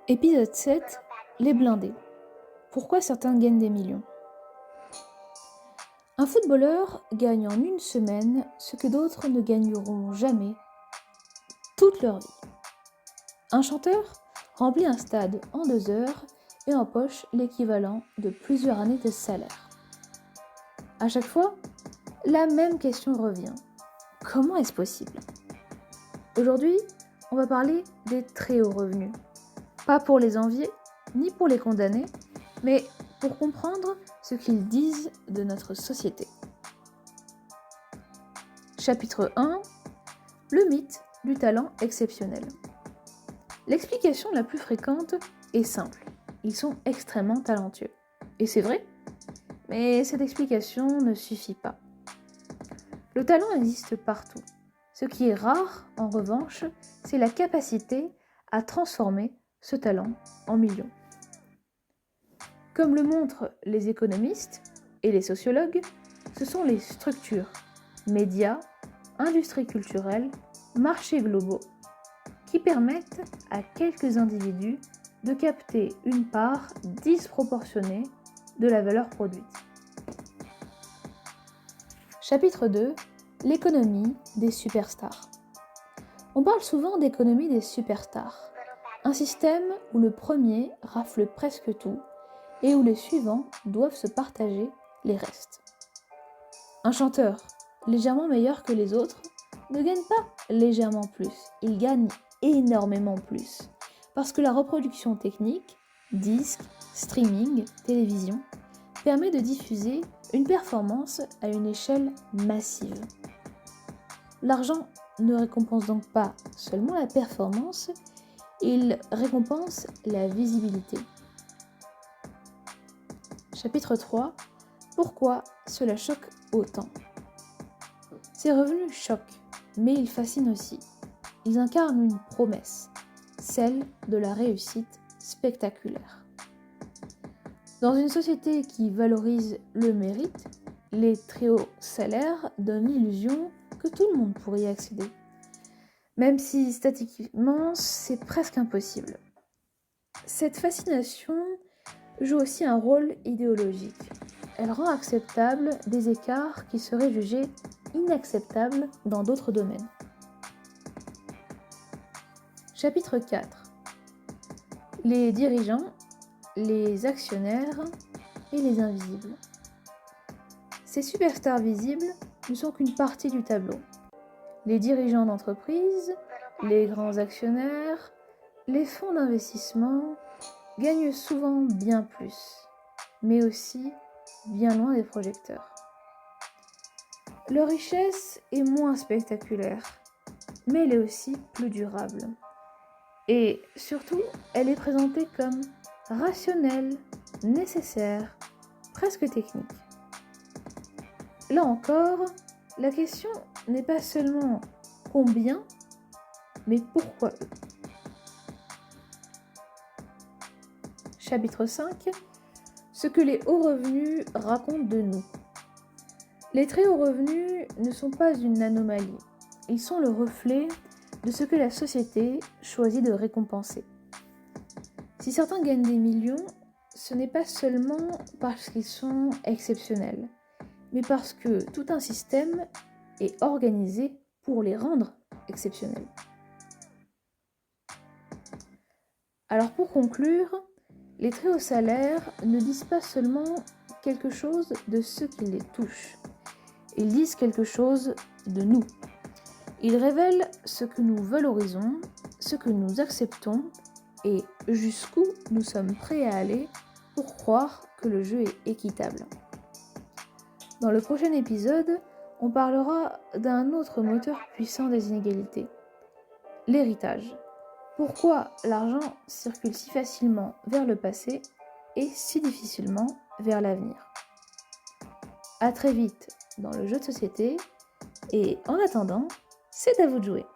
Épisode 7, les blindés. Pourquoi certains gagnent des millions? Un footballeur gagne en une semaine ce que d'autres ne gagneront jamais toute leur vie. Un chanteur remplit un stade en 2 heures et empoche l'équivalent de plusieurs années de salaire. À chaque fois, la même question revient. Comment est-ce possible? Aujourd'hui, on va parler des très hauts revenus. Pas pour les envier, ni pour les condamner, mais pour comprendre ce qu'ils disent de notre société. Chapitre 1. Le mythe du talent exceptionnel. L'explication la plus fréquente est simple. Ils sont extrêmement talentueux. Et c'est vrai, mais cette explication ne suffit pas. Le talent existe partout. Ce qui est rare, en revanche, c'est la capacité à transformer ce talent en millions. Comme le montrent les économistes et les sociologues, ce sont les structures, médias, industries culturelles, marchés globaux qui permettent à quelques individus de capter une part disproportionnée de la valeur produite. Chapitre 2. L'économie des superstars. On parle souvent d'économie des superstars, un système où le premier rafle presque tout et où les suivants doivent se partager les restes. Un chanteur légèrement meilleur que les autres ne gagne pas légèrement plus, il gagne énormément plus, parce que la reproduction technique, disques, streaming, télévision, permet de diffuser une performance à une échelle massive. L'argent ne récompense donc pas seulement la performance, il récompense la visibilité. Chapitre 3. Pourquoi cela choque autant? Ces revenus choquent, mais ils fascinent aussi. Ils incarnent une promesse, celle de la réussite spectaculaire. Dans une société qui valorise le mérite, les très hauts salaires donnent l'illusion que tout le monde pourrait y accéder, même si statistiquement c'est presque impossible. Cette fascination joue aussi un rôle idéologique. Elle rend acceptable des écarts qui seraient jugés inacceptables dans d'autres domaines. Chapitre 4. Les dirigeants, les actionnaires et les invisibles. Ces superstars visibles ne sont qu'une partie du tableau. Les dirigeants d'entreprise, les grands actionnaires, les fonds d'investissement gagnent souvent bien plus, mais aussi bien loin des projecteurs. Leur richesse est moins spectaculaire, mais elle est aussi plus durable. Et surtout, elle est présentée comme rationnelle, nécessaire, presque technique. Là encore, la question n'est pas seulement combien, mais pourquoi eux. Chapitre 5. Ce que les hauts revenus racontent de nous. Les très hauts revenus ne sont pas une anomalie. Ils sont le reflet de ce que la société choisit de récompenser. Si certains gagnent des millions, ce n'est pas seulement parce qu'ils sont exceptionnels, mais parce que tout un système est organisé pour les rendre exceptionnels. Alors pour conclure, les très hauts salaires ne disent pas seulement quelque chose de ceux qui les touchent, ils disent quelque chose de nous. Ils révèlent ce que nous valorisons, ce que nous acceptons et jusqu'où nous sommes prêts à aller pour croire que le jeu est équitable. Dans le prochain épisode, on parlera d'un autre moteur puissant des inégalités, l'héritage. Pourquoi l'argent circule si facilement vers le passé et si difficilement vers l'avenir. À très vite dans le jeu de société et en attendant, c'est à vous de jouer.